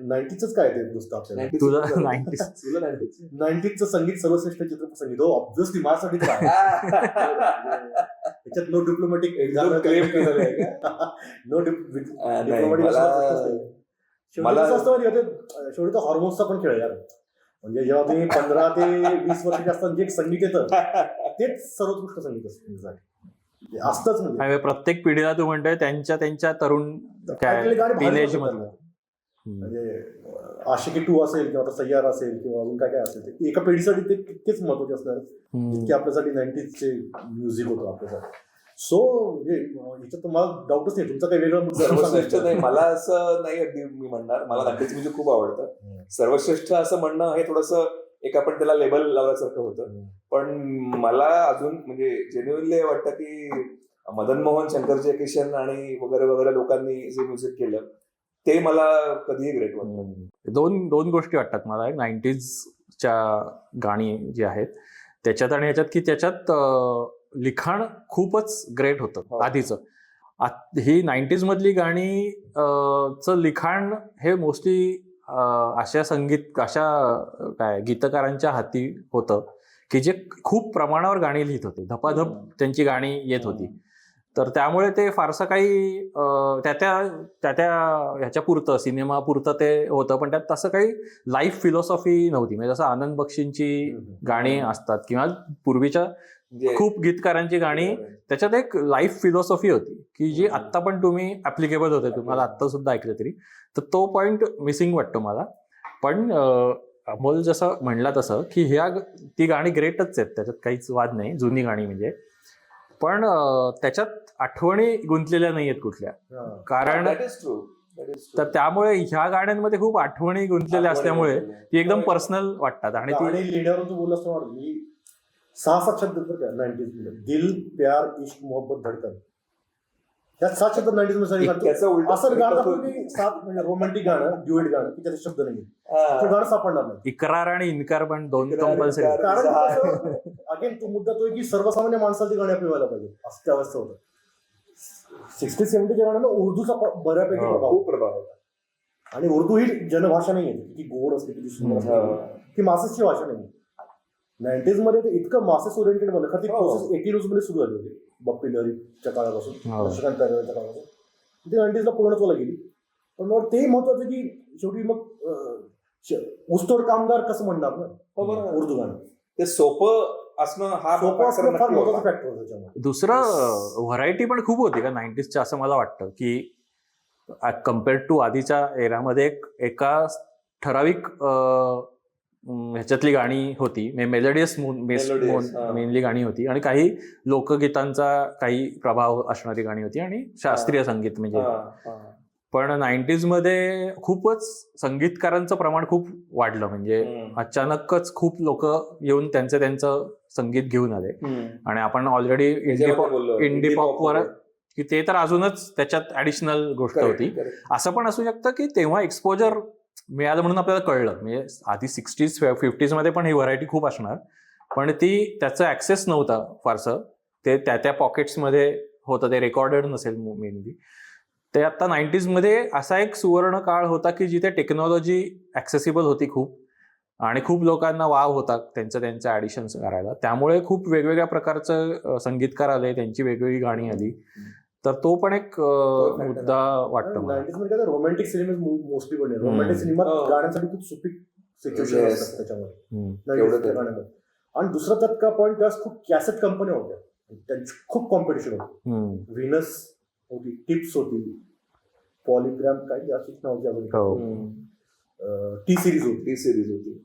90च काय ते नुसतं आपल्याला. तुला 90s 90चं संगीत सर्वश्रेष्ठ चित्रपट संगीत. हो ऑब्व्हियसली माझ्यासाठी त्याच्यात नो डिप्लोमॅटिक नो डिप्लोमॅटिक. मला असं शेवटी तो हॉर्मोन्सचा पण खेळ यार. म्हणजे जेव्हा तुम्ही 15 ते 20 वर्षाचे असताना जे संगीत येतं तेच सर्वोत्कृष्ट संगीत असतं. असतंच म्हणजे प्रत्येक पिढीला तू म्हणतोय त्यांच्या तरुण टीनेज मधलं. म्हणजे आशिकी 2 असेल किंवा आता सय्यार असेल किंवा अजून काय काय असेल ते एका पिढीसाठी ते तितकेच महत्वाचे असणार की आपल्यासाठी 90चे म्युझिक होतं आपल्यासाठी. सो याच्यात तुम्हाला डाऊटच नाही. तुमचा काही वेगळा सर्वश्रेष्ठ नाही, मला असं नाही अगदी मी म्हणणार. मला 90च म्युझिक खूप आवडतं. सर्वश्रेष्ठ असं म्हणणं हे थोडंसं एक आपण त्याला लेबल लावल्यासारखं होतं. पण मला अजून म्हणजे जेन्युइनली वाटतं की मदन मोहन, शंकर जयकिशन आणि वगैरे वगैरे लोकांनी जे म्युझिक केलं ते मला कधीही ग्रेट वाटतं. दोन गोष्टी वाटतात मला 90sच्या गाणी जी आहेत त्याच्यात आणि ह्याच्यात, की त्याच्यात लिखाण खूपच ग्रेट होतं आधीचं. ही 90s मधली गाणी चं लिखाण हे मोस्टली अशा गीतकारांच्या हाती होतं की जे खूप प्रमाणावर गाणी लिहित होते, धपाधप त्यांची गाणी येत होती. तर त्यामुळे ते फारसं काही त्या ह्याच्या पुरतं सिनेमा पुरतं ते होतं. पण त्यात तसं काही लाईफ फिलॉसॉफी नव्हती. म्हणजे जसं आनंद बक्षींची गाणी असतात किंवा पूर्वीच्या खूप गीतकारांची गाणी, त्याच्यात एक लाईफ फिलॉसॉफी होती की जी आत्ता पण तुम्ही ऍप्लिकेबल होते, तुम्हाला आत्ता सुद्धा ऐकलं तरी. तर तो पॉइंट मिसिंग वाटतो मला. पण अमोल जसं म्हणला तसं की ती गाणी ग्रेटच आहेत, त्याच्यात काहीच वाद नाही, जुनी गाणी म्हणजे. पण त्याच्यात आठवणी गुंतलेल्या नाहीयेत कुठल्या. कारण तर त्यामुळे ह्या गाण्यांमध्ये खूप आठवणी गुंतलेल्या असल्यामुळे ती एकदम पर्सनल वाटतात. आणि ती लिहिण्यावर तू बोललास ना, मी 6-7 शब्द 90s मध्ये दिल, प्यार, इश्क, मोहब्बत, धडकन, ह्या 7 शब्द 90s मध्ये असं गाणं तुम्ही 7 म्हणजे रोमॅन्टिक गाणं, ड्युएट गाणं की त्याचे शब्द नाही ते गाणं सापडणार नाही. इकरार आणि इन्कार पण दोन कंपल्सरी. कारण अगेन तो मुद्दा तो की सर्वसामान्य माणसाला ती गाणी आपल्याला पाहिजे असं त्या अवस्था होतं. 60-70च्या गाण्याला उर्दूचा बऱ्यापैकी खूप प्रभाव होता. आणि उर्दू ही जनभाषा नाही आहे, किती गोड असते, किती सुंदर असते, ती मासेसची भाषा नाही. 90s मध्ये ते इतकं मासेस ओरिएंटेड बनलं. खरं ती प्रोसेस 80s मध्ये सुरू झाली होती बप्पी लहरीच्या काळापासून, लक्ष्मण पॅरेच्या काळापासून. ती 90sला पूर्णत्वाला गेली. पण मग ते महत्वाचं की शेवटी मग ऊसतोड कामगार कसं म्हणणार ना उर्दू गाणं, ते सोपं असणं हा फार महत्वाचा फॅक्टर होता त्याच्यामध्ये. दुसरं व्हरायटी पण खूप होती का 90sच्या, असं मला वाटतं की कम्पेअर्ड टू आधीच्या एरामध्ये एका ठराविक ह्याच्यातली गाणी होती, मेलोडियस Melodious, हा. मेनली गाणी होती, आणि काही लोकगीतांचा काही प्रभाव असणारी गाणी होती, आणि शास्त्रीय संगीत म्हणजे. हा, हा. पण 90s मध्ये खूपच संगीतकारांचं प्रमाण खूप वाढलं, म्हणजे अचानकच खूप लोक येऊन त्यांचं संगीत घेऊन आले. आणि आपण ऑलरेडी त्याच्यामध्ये बोललो, इंडी पॉपवर मध्ये. की ते तर अजूनच त्याच्यात ऍडिशनल गोष्ट Correct, होती. correct. असं पण असू शकतं की तेव्हा एक्सपोजर मिळालं म्हणून आपल्याला कळलं, म्हणजे आधी 60s 50s मध्ये पण ही व्हरायटी खूप असणार, पण ती त्याचं ऍक्सेस नव्हता फारसं, ते त्या पॉकेट्समध्ये होतं, ते रेकॉर्डेड नसेल मेनली. ते आता 90s मध्ये असा एक सुवर्ण काळ होता की जिथे टेक्नॉलॉजी ऍक्सेसिबल होती खूप, आणि खूप लोकांना वाव होता त्यांचं ऍडिशन्स करायला, त्यामुळे खूप वेगवेगळ्या प्रकारचं संगीतकार आले, त्यांची वेगवेगळी गाणी आली. तर तो पण एक मुद्दा वाटतो मला. 90s मध्ये रोमॅन्टिक सिनेमे मोस्टली बनले. रोमॅन्टिक सिनेमात हो. गाण्यांसाठी खूप सुपीक सिच्युएशन Yes. असतात त्याच्यामध्ये. तेवढं 90s च्या गाण्यामध्ये. आणि दुसरा त्यात का पॉईंट, त्यावेळेस खूप कॅसेट कंपन्या होत्या, त्यांची खूप कॉम्पिटिशन होती. व्हिनस होती, टिप्स होती, पॉलिग्राम काही अशीच नाव हो. टी सिरीज होती. ती सिरीज होती.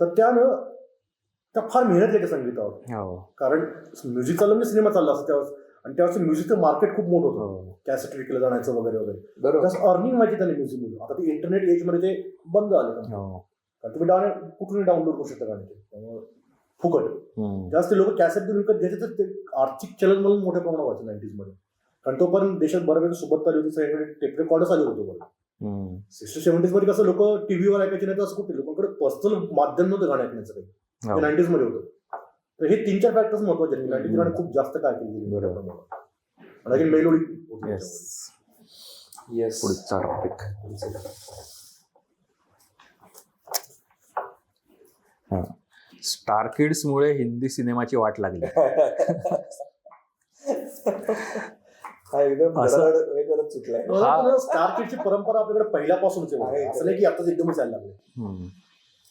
तर त्या फार मेहनत घेते संगीतावर, हो. कारण म्युझिक चाललं म्हणजे सिनेमा चालला असं त्यावेळेस, आणि त्यावेळेस म्युझिकचं मार्केट खूप मोठं होतं, हो. कॅसेट विकलं जाण्याचं वगैरे वगैरे. बरोबर. त्यास अर्निंग व्हायची त्याने म्युझिक मधून. आता ते इंटरनेट एज मध्ये ते बंद आले, हो. कारण तुम्ही कुठूनही डाउनलोड करू शकता गाणे, त्यामुळे फुकट. जास्त लोक कॅसेट देऊन विकत घ्यायचे, तर ते आर्थिक चलन म्हणून मोठ्या प्रमाणात व्हायचं 90s मध्ये, कारण तोपर्यंत देशात बऱ्यापैकी सोबत आली होती, सगळीकडे टेप रेकॉर्डच आले होते बरं. 60s 70s मध्ये कसं लोक टीव्हीवर ऐकायचे नाही, तर असं कुठे लोकांकडे पर्सनल माध्यम नव्हतं गाणं ऐकण्याचं काही, हो. 90s मध्ये होतं. तर हे 3-4 फॅक्टर्स महत्वाचे आहेत. 90s गाणे खूप जास्त काय केली, आणि मेलोडी. येस. पुढचा टॉपिक. स्टार किड्स मुळे हिंदी सिनेमाची वाट लागली. हा एकदम असं- वेगळंच चुकलाय. स्टार किडची परंपरा आपल्याकडे पहिल्यापासूनच आहे, असं नाही की आताच एकदमच यायला लागले.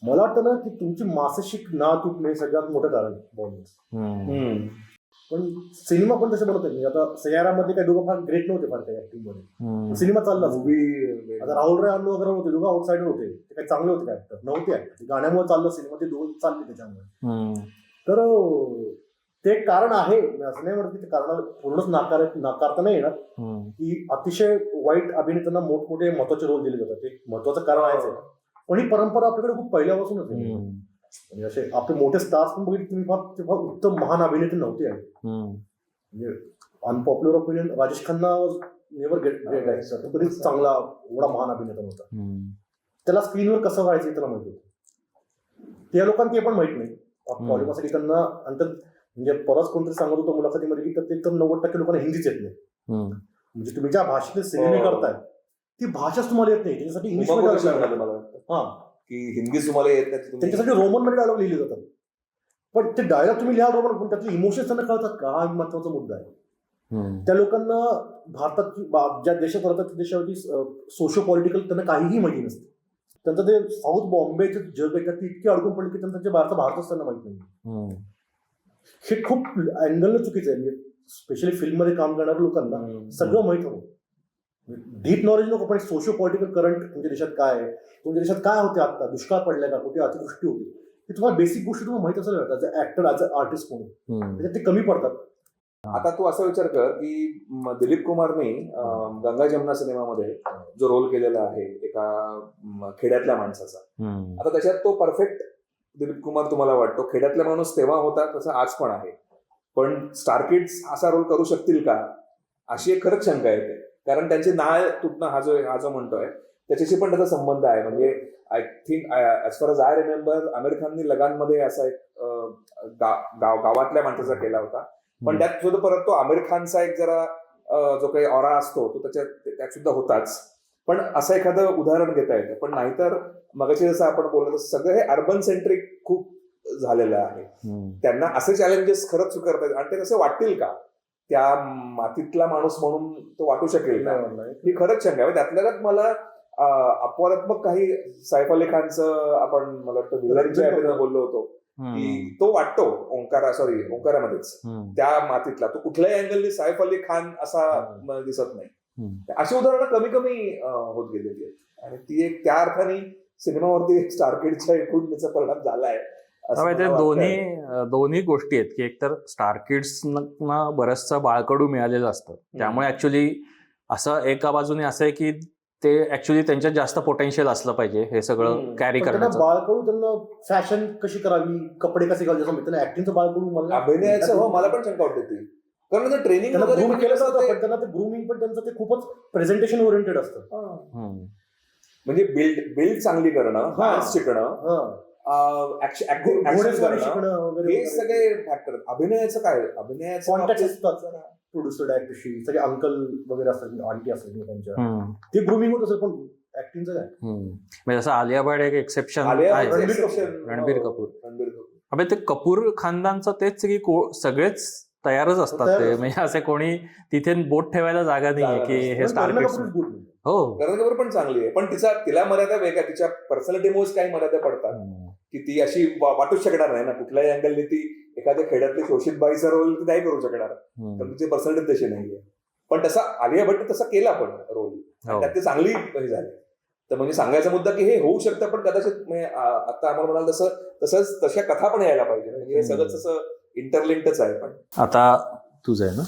मला वाटतं ना की तुमची मानसिक ना तुटणे हे सगळ्यात मोठं कारण बॉलिवूड. पण सिनेमा पण तसे बनवत नाही. आता सयारामध्ये काही दोघं फार ग्रेट नव्हते, फार काही ऍक्टिंग मध्ये. सिनेमा चालला मूवी आता राहुल राय अन्नू वगैरे होते, दोघं आउटसाइडर होते, ते काही चांगले होते ऍक्टर नव्हते. ऍक्टर गाण्यामुळे चाललं सिनेमा, ते दोघं चालले त्याच्यामुळे. तर ते एक कारण आहे, मी असं नाही म्हणत की ते कारण पूर्णच नाकारता नाही येणार, की अतिशय वाईट अभिनेत्यांना मोठमोठे महत्वाचे रोल दिले जातात, ते महत्वाचं कारण आहेच आहे. पण ही परंपरा आपल्याकडे खूप पहिल्यापासूनच आहे. म्हणजे असे आपले मोठे स्टार्स पण बघितले तुम्ही, फार उत्तम महान अभिनेते नव्हते. म्हणजे unpopular opinion, Rajesh Khanna never great actor, तो कधीच चांगला एवढा महान अभिनेता नव्हता. त्याला स्क्रीनवर कसं व्हायचं त्याला माहिती होतं, त्या लोकांना ते पण माहित नाही. पॉलिटिक्ससाठी त्यांना म्हणजे परत कोणतरी सांगत होतं मुलाखतीमध्ये की ते तर 90% लोकांना हिंदीच येत नाही. म्हणजे तुम्ही ज्या भाषेतले सिनेमे करताय ती भाषाच तुम्हाला येत नाही, त्याच्यासाठी इंग्लिश मध्ये मला वाटतं की हिंदी तुम्हाला येत नाही, त्यांच्यासाठी रोमन मध्ये डायलॉग लिहिले जातात. पण ते डायलॉग तुम्ही लिहा रोमन, पण त्यातले इमोशन्स त्यांना कळतात का, हा महत्वाचा मुद्दा आहे. त्या लोकांना भारतात ज्या देशात राहतात त्या देशावरती सोशो पॉलिटिकल त्यांना काहीही माहिती नसते. त्यांचं ते साऊथ बॉम्बेचे जग आहे ते इतके अडकून पडले की त्यांच्या भारतच त्यांना माहित नाही. हे खूप अँगलनं चुकीचं आहे. म्हणजे स्पेशली फिल्म मध्ये काम करणाऱ्या लोकांना सगळं माहित हवं, डीप नॉलेज नको, पण सोशो पॉलिटिकल करंट तुमच्या देशात काय आहे, तुमच्या देशात काय होते, आता दुष्काळ पडलाय का, कुठे अतिवृष्टी होती, हे तुम्हाला बेसिक गोष्टी तुम्हाला माहित असेल as a actor, as a artist म्हणून, त्याच्यात ते कमी पडतात. आता तू असा विचार कर की दिलीप कुमारने गंगा जमुना सिनेमामध्ये जो रोल केलेला आहे एका खेड्यातल्या माणसाचा, आता त्याच्यात तो परफेक्ट दिलीप कुमार तुम्हाला वाटतो, खेड्यातला माणूस तेव्हा होता तसा आज पण आहे, पण स्टार किड्स असा रोल करू शकतील का, अशी एक खरंच शंका येते. कारण त्यांची नाळ तुटणं हा जो म्हणतोय त्याच्याशी पण त्याचा संबंध आहे. म्हणजे I think as far as I remember Aamir खाननी लगानमध्ये असा एक गावातल्या माणसाचा केला होता, पण त्यात सुद्धा परत तो आमिर खानचा एक जरा जो काही ऑरा असतो तो त्यात सुद्धा होताच. पण असं एखादं उदाहरण घेता येतं. पण नाहीतर मगाशी जसं आपण बोललो तसं सगळं हे अर्बन सेंट्रिक खूप झालेलं आहे. त्यांना असे चॅलेंजेस खरंच स्वीकारता येतात आणि ते तसे वाटतील का, त्या मातीतला माणूस म्हणून तो वाटू शकेल का, ही खरंच शंका आहे. त्यातल्या मला अपवादात्मक काही सैफ अली खानचं आपण मला वाटतं विलनच्या बोललो होतो की तो वाटतो ओंकारामध्येच त्या मातीतला, तो कुठल्याही अँगलनी सैफ अली खान असा दिसत नाही. अशी उदाहरणं कमी कमी होत गेलेली आहेत आणि ती एक त्या अर्थाने सिनेमावरती स्टारकिडच्या एकूण त्याचा परिणाम झालाय असं त्यामुळे ते मला वाटतंय. दोन्ही गोष्टी आहेत की एकतर स्टार किड्सना बरंचसं बाळकडू मिळालेलं असतं, त्यामुळे ऍक्च्युली असं एका बाजूने असं आहे की ते ऍक्च्युली त्यांच्यात जास्त पोटेन्शियल असलं पाहिजे हे सगळं कॅरी पण त्यांना करण्याचं. बाळकडू, त्यांना फॅशन कशी करावी, कपडे कसे घालायचे, असं त्यांना ऍक्टिंगचं बाळकडू मला अभिनयाचं हो मला पण शंका वाटते ती, कारण ते ट्रेनिंग त्यांना वगैरे ग्रूम पण केलं कसं जातं, ते- पण त्यांना ते ग्रूमिंग पण त्यांचं ते खूपच प्रेझेंटेशन ओरिएंटेड असतं. हम्म. म्हणजे बिल्ड चांगली करणं, हा. डान्स शिकणं, हा. ऍक्टिंग घोडेस्वारी करणं, शिकणं वगैरे हे सगळे फॅक्टर. अभिनयाचं काय, अभिनयाचं कॉन्टॅक्ट बाबतीत असतात जरा- प्रोड्युसर डायरेक्टरशी, सगळे अंकल वगैरे असतात, आंटी असतात त्यांच्या, हम्म. ते ग्रूमिंग होत असेल, पण ऍक्टिंगचं काय. हम्म. म्हणजे जसं आलिया भट एक एक्सेप्शन आलिया आहे. भटचं रणबीर exception. रणबीर हो, कपूर. रणबीर कपूर. अबे ते कपूर खानदानचं तेच की सगळेच तयारच असतात तयार ते, असतात. म्हणजे असे कोणी तिथे बोट ठेवायला जागा नाहीये जागा की नसते. हे star Kareena kids. Kapoor is good म्हणजे. हो. करण कपूर पण चांगली आहे, पण तिला मर्यादा वेगळ्या, तिच्या पर्सनॅलिटीमुळे काही मर्यादा पडतात हम्म. की ती अशी वाटूच शकणार नाही ना कुठल्याही अँगलने. ती एखाद्या खेड्यातली शोषित बाईचा रोल ती नाही करू शकणार, हम्म. कारण तिची पर्सनॅलिटी तशी नाहीये. पण तसा आलिया भट्ट तसा केला पण रोल, हो. त्यात ते चांगली हे झाली. तर म्हणजे सांगायचा मुद्दा की हे होऊ शकतं, पण कदाचित आता आम्हाला म्हणाल तसंच तशा कथा पण यायला पाहिजे. म्हणजे हे सगळंच असं इंटरलिंक्डच आहे. पण आता तुझं आहे ना.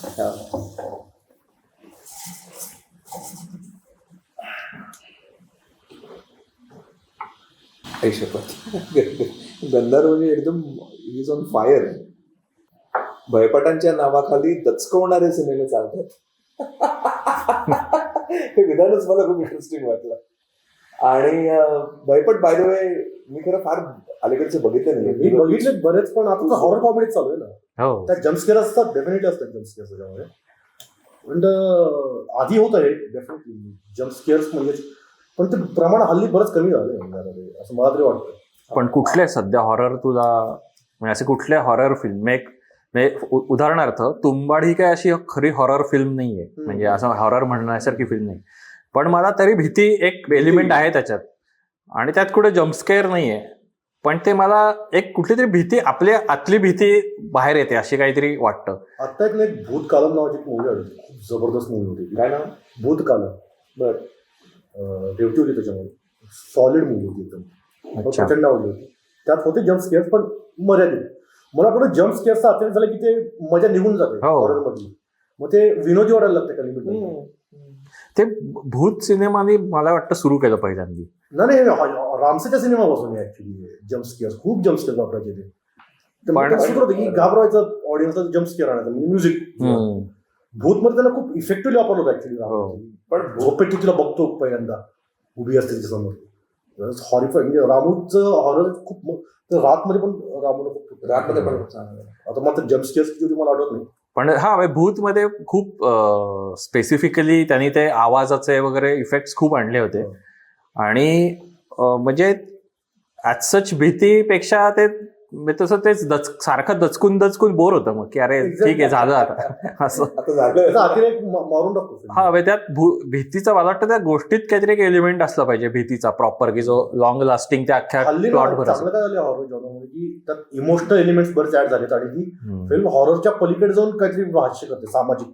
आई शपथ, गंधर्व म्हणजे एकदम इज ऑन फायर. भयपटांच्या नावाखाली दचकवणारे सिनेमे चालतात. हे विधानच मला खूप इंटरेस्टिंग वाटलं. आणि भयपट बाय द वे मी खरं फार अलीकडचे बघितले मी नाही. बघितले बरेच, पण आता हॉरर कॉमेडी चालू आहे ना, हो. त्या जम्पस्केअर असतात, डेफिनेटली असतात जम्पस्केअर्स त्याच्यामध्ये. पण आधी होतं हे डेफिनेटली जम्पस्केअर्स म्हणजे, पण ते प्रमाण हल्ली बरंच कमी झालं असं मला तरी वाटतं. पण कुठले सध्या हॉरर तुला, म्हणजे असे कुठले हॉरर फिल्म उदाहरणार्थ तुंबाड ही काय अशी खरी हॉरर फिल्म नाहीये, म्हणजे असं हॉरर म्हणण्यासारखी फिल्म नाही, पण मला तरी भीती एक एलिमेंट आहे त्याच्यात, आणि त्यात कुठे जम्पस्केअर नाहीये, पण ते मला एक कुठली तरी भीती, आपल्या आतली भीती बाहेर येते अशी काहीतरी वाटतं. आता एक भूतकालम नावाची एक मूवी आली, खूप जबरदस्त मूवी होती. काय नाव? भूतकालम. बरं. रेवटी होती त्याच्यामध्ये, सॉलिड मूवी होती एकदम, अच्छा. प्रचंड आवडली होती. त्यात होते जम्पस्केअर्स पण मर्यादित. मला वाटतं जम्पस्केअर्सचा अत्यंत झालं की ते मजा निघून जाते हो. हॉरर मधली, मग ते विनोदी वाटायला लागते काही. ते भूत सिनेमाने मला वाटतं सुरू केलं पहिल्यांदा. नाही रामसेच्या सिनेमापासून ऍक्च्युली जम्पस्केअर्स, खूप जम्पस्केअर वापरायचे ते. पण- सुरू होतं की घाबरवायचं ऑडियन्सला, जम्पस्केअर आणायचं म्हणजे म्युझिक. भूतमध्ये त्याला खूप इफेक्टिव्हली वापरलं होतं ऍक्च्युली. हो. पण झोपेत तू तिला बघतो पहिल्यांदा उभी असते तिच्या समोर, हॉरिफाय. म्हणजे रामूचं हॉरर खूप, रातमध्ये पण रामूला खूप, रातमध्ये पण आता मात्र जम्पस्केअर्स किती होती मला आठवत नाही. पण हा भूत मध्ये खूप स्पेसिफिकली त्यांनी ते आवाजाचे वगैरे इफेक्ट्स खूप आणले होते, आणि म्हणजे ऍज सच भीतीपेक्षा ते तसं तेच सारखं दचकून बोर होतं मग, की अरे ठीक आहे झालं आता असं. आता झालं. त्याचा अतिरेक मारून टाकतो. हा, त्यात भीतीचा मला वाटतं त्या गोष्टीत काहीतरी एक एलिमेंट असला पाहिजे भीतीचा प्रॉपर, की जो लॉंग लास्टिंग त्या अख्ख्या हल्ली प्लॉट ना भर चांगलं काय झालं हॉरर जॉनरमध्ये, की त्यात इमोशनल एलिमेंट्स बरेच ऍड झालेत, आणि ती फिल्म हॉररच्या पलीकडे जाऊन काहीतरी भाष्य करते, सामाजिक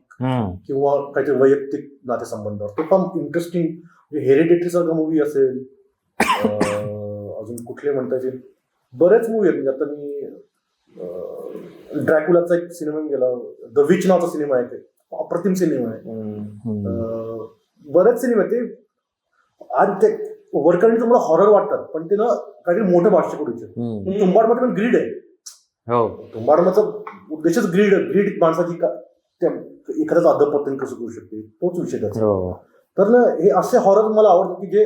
किंवा काहीतरी वैयक्तिक नातेसंबंधावर. ते पण इंटरेस्टिंग. हेरिडिटरी सारखा मूवी असेल, अजून कुठले म्हणता येईल, बरेच मूवी आहेत. म्हणजे आता मी ड्रॅक्युलाचा एक सिनेमा गेला, द विच नावाचा सिनेमा आहे, ते अप्रतिम सिनेमा आहे. बरेच सिनेमा ते, आणि ते वरकरणी तुम्हाला हॉरर वाटतात, पण ते ना काहीतरी मोठं भाष्य करू इच्छित. तुंबाडमध्ये पण ग्रीड आहे. हो. तुंबाडमाचा उद्देशच ग्रीड माणसाची एखाद्याचं अधपतन कसं करू शकते, तोच विषय त्याचा. तर ना हे असे हॉरर मला आवडतात की जे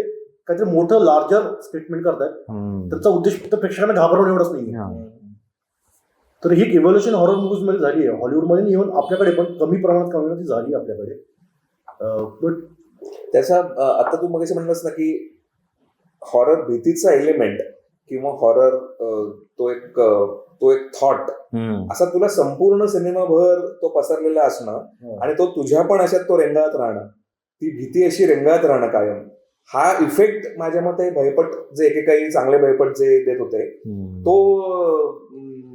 काहीतरी मोठं लार्जर स्टेटमेंट करतात. त्याचा उद्देश फक्त प्रेक्षकांना घाबरवणं एवढंच नाही. तर ही इव्होल्युशन हॉरर मूव्हीज मध्ये झाली आहे, हॉलिवूडमध्ये इव्हन आपल्याकडे पण कमी प्रमाणात झाली आपल्याकडे. बट त्याचा आता तू मगाशी म्हणलास ना की हॉरर भीतीचा एलिमेंट किंवा हॉरर तो एक थॉट असा तुला संपूर्ण सिनेमाभर तो पसरलेला असणं, आणि तो तुझ्या पण अशात तो रेंगाळत राहणं, ती भीती अशी रेंगाळत राहणं कायम, हा इफेक्ट माझ्या मते भयपट जे एकेकाळी चांगले भयपट जे देत होते तो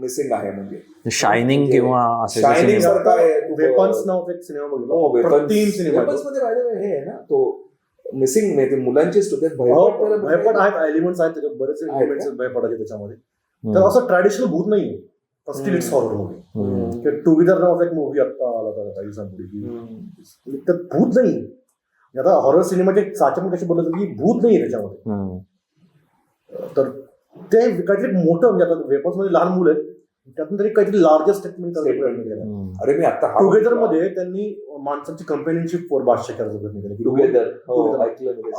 मिसिंग आहे. म्हणजे शायनिंग किंवा शायनिंग सारखा आहे. वेपन्स नावाचा एक सिनेमा बघितला, हो, अप्रतिम सिनेमा. वेपन्स मध्ये हे आहे ना, तो मिसिंग नाही ते मुलांची स्टोरी भयपट आहेत, एलिमेंट्स आहेत त्याच्यात, बरेच आहेत एलिमेंट्स भयपटाचे त्याच्यामध्ये. तर असं ट्रॅडिशनल भूत नाहीये, steel it's horror movie. Together नावाचा एक मूवी आता आला होता काही दिवसांपूर्वी की त्यात भूत नाही. आता हॉरर सिनेमाचे साच्यामध्ये कसे बोलत की भूत नाहीये त्याच्यामध्ये. तर ते काहीतरी मोठं म्हणजे आता वेपन्स मध्ये लहान मुलं आहेत, त्यातून तरी काहीतरी लार्जर स्टेटमेंट करायचा प्रयत्न केला. अरे मी आता टुगेदर मध्ये त्यांनी माणसांची कंपॅनियनशिप वर भाष्य करायचा प्रयत्न केला. टुगेदर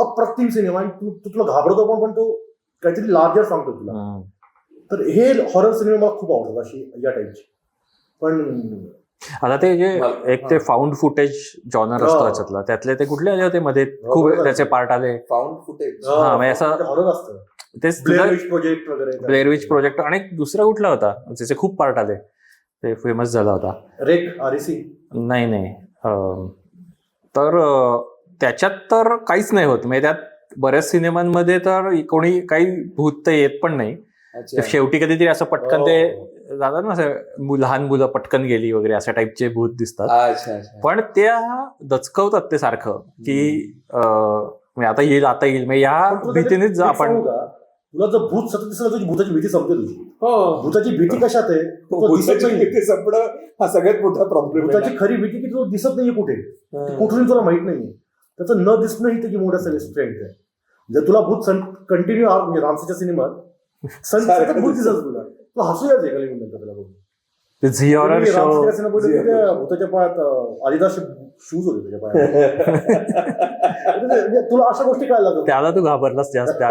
अप्रतिम सिनेमा आणि तू तुला घाबरतो पण तो काहीतरी लार्जर सांगतो तुला. तर हे हॉरर सिनेमा मला खूप आवडतात अशी या टाईपची. पण आता ते जे एक ते फाउंड फुटेज जॉनर असतो याच्यातला, त्यातले ते कुठले आले होते मध्ये खूप त्याचे पार्ट आले फाउंड फुटेज. हा म्हणजे असं हॉरर असतं, तेच ब्लेअर विच प्रोजेक्ट वगैरे. ब्लेअर विच प्रोजेक्ट आणि एक दुसरा कुठला होता त्याचे खूप पार्ट आले, ते फेमस झाला होता. रेक REC नाही तर त्याच्यात तर काहीच नाही होत. म्हणजे त्यात बऱ्याच सिनेमांमध्ये तर कोणी काही भूत तर येत पण नाही. शेवटी कधीतरी असं पटकन ते जातात ना, असं लहान मुलं पटकन गेली वगैरे अशा टाईपचे भूत दिसतात. पण त्या दचकवतात ते सारखं की आता येईल म्हणजे या भीतीनेच आपण. तुला जर भूत सतत दिसलं तुझी भूताची भीती संपते तुझी. भूताची भीती कशात आहे, भूताची भीती संपणं हा सगळ्यात मोठा प्रॉब्लेम. भूताची खरी भीती की तुला दिसत नाहीये कुठे, कुठून तुला माहित नाहीये. त्याचं न दिसणं ही त्याची मोठ्या सगळी स्ट्रेंथ आहे. जर तुला भूत कंटिन्यू म्हणजे रामसेच्या सिनेमात भूत दिसत तुला हसू यायचं एका लिमिट नंतर त्याला बघून. झी हॉरर शो भूताच्या पायात आदिदास शूज होते त्याच्या पायात. तुला अशा गोष्टी काय लागतात, त्याला तू घाबरलास जास्त.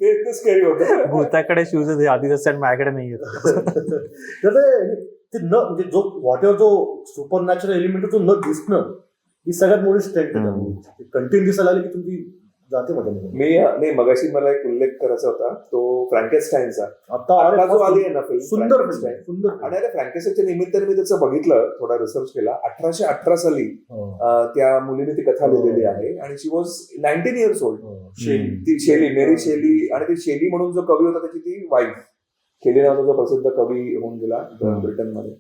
ते स्केरी होतं. भूताकडे शूज आदिदास माझ्याकडे नाही येत. ते न म्हणजे जो व्हॉट एव्हर जो सुपर नॅचरल एलिमेंट जो न दिसणं ही सगळ्यात मोठी स्ट्रेंथ आहे. कंटिन्यू दिसायला आली की तुमची जाते मध्ये. नाही मगाशी मला एक उल्लेख करायचा होता तो फ्रँकेस्टाईनचा. आता जो आली आहे ना फिल्म सुंदर. आणि अरे फ्रँकेस्टाईनच्या निमित्ताने मी त्याचं बघितलं, थोडा रिसर्च केला. 1818 साली त्या मुलीने ती कथा लिहिलेली आहे आणि शी वॉज 19 years old. ती शेली, मेरी शेली. आणि ती शेली म्हणून जो कवी होता त्याची ती वाईफ, शेली नावाचा जो प्रसिद्ध कवी होऊन गेला ब्रिटनमध्ये.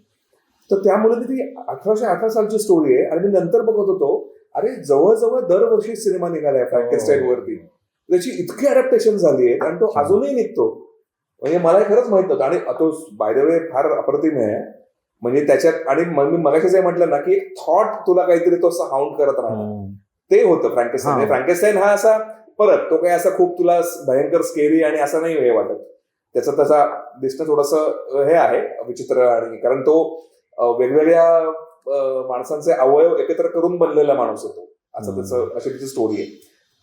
तर त्या मुलीने ती 1818 सालची स्टोरी आहे. आणि मी नंतर बघत होतो अरे जवळजवळ दरवर्षी सिनेमा निघालाय फ्रँकेस्टाईन वरती. त्याची इतकी अडॅप्टेशन झाली आहे आणि तो अजूनही निघतो. म्हणजे मला खरंच माहित नव्हतं. आणि तो बाय द वे फार अप्रतिम आहे. म्हणजे त्याच्यात आणि मी मगाशी जे म्हटलं ना की एक थॉट तुला काहीतरी तो असं हाऊंड करत राहतो, ते होतं फ्रँकेस्टाईन. फ्रँकेस्टाईन हा असा परत तो काही असा खूप तुला भयंकर स्केरी आणि असं नाही हे वाटत. त्याचं तसा दिसणं थोडंसं हे आहे विचित्र. आणि कारण तो वेगवेगळ्या माणसांचे अवयव एकत्र करून बनलेला माणूस होतो असं त्याचं, अशी त्याची स्टोरी आहे.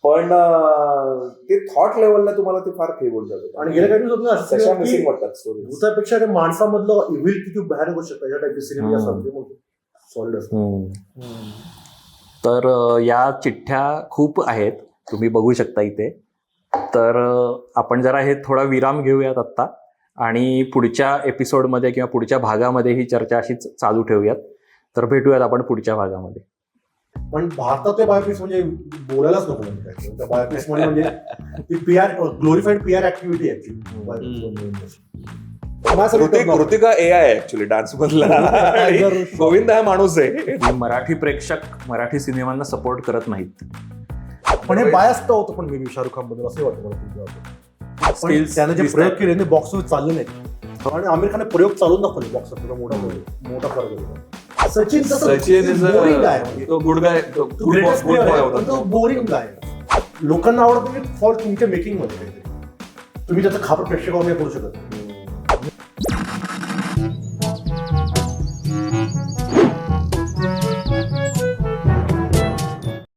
पण ते थॉट लेवलला तुम्हाला ते फार खेळून जातं. आणि गेल्या काही दिवसात मिसिंग वाटतात स्टोरी. भूतापेक्षा ते माणसामधलं इव्हिल किती भयानक होऊ शकतं या टाईपचे सिनेमा सॉलिड असतात. तर या चिठ्ठ्या खूप आहेत, तुम्ही बघू शकता इथे. तर आपण जरा हे थोडा विराम घेऊयात आत्ता आणि पुढच्या एपिसोडमध्ये किंवा पुढच्या भागामध्ये ही चर्चा अशीच चालू ठेवूयात. तर भेटूयात आपण पुढच्या भागामध्ये. पण भारतातले बायोपिक्स म्हणजे बोलायलाच नको. म्हणजे बायोपिक्स म्हणजे ती ग्लोरिफाईड PR ऍक्टिव्हिटी आहे. कृतिका AI आहे ऍक्च्युली डान्स मधला. गोविंद हा माणूस आहे. मराठी प्रेक्षक मराठी सिनेमांना सपोर्ट करत नाहीत. पण हे बायस तर होतं पण मी शाहरुख खान बद्दल असं वाटतं मला. पण त्याने जे प्रयोग केले ते बॉक्स ऑफिस चालले नाही. आणि आमिर खानने प्रयोग चालून दाखवले बॉक्स ऑफिसला मोठा फरक होता. सचिन बोरिंग आहे, तो गुड गाय, तो बोरिंग आहे. लोकांना आवडत फॉर तुमच्या मेकिंग मध्ये. तुम्ही त्याचा खापर प्रेक्षकावर नाही करू शकत.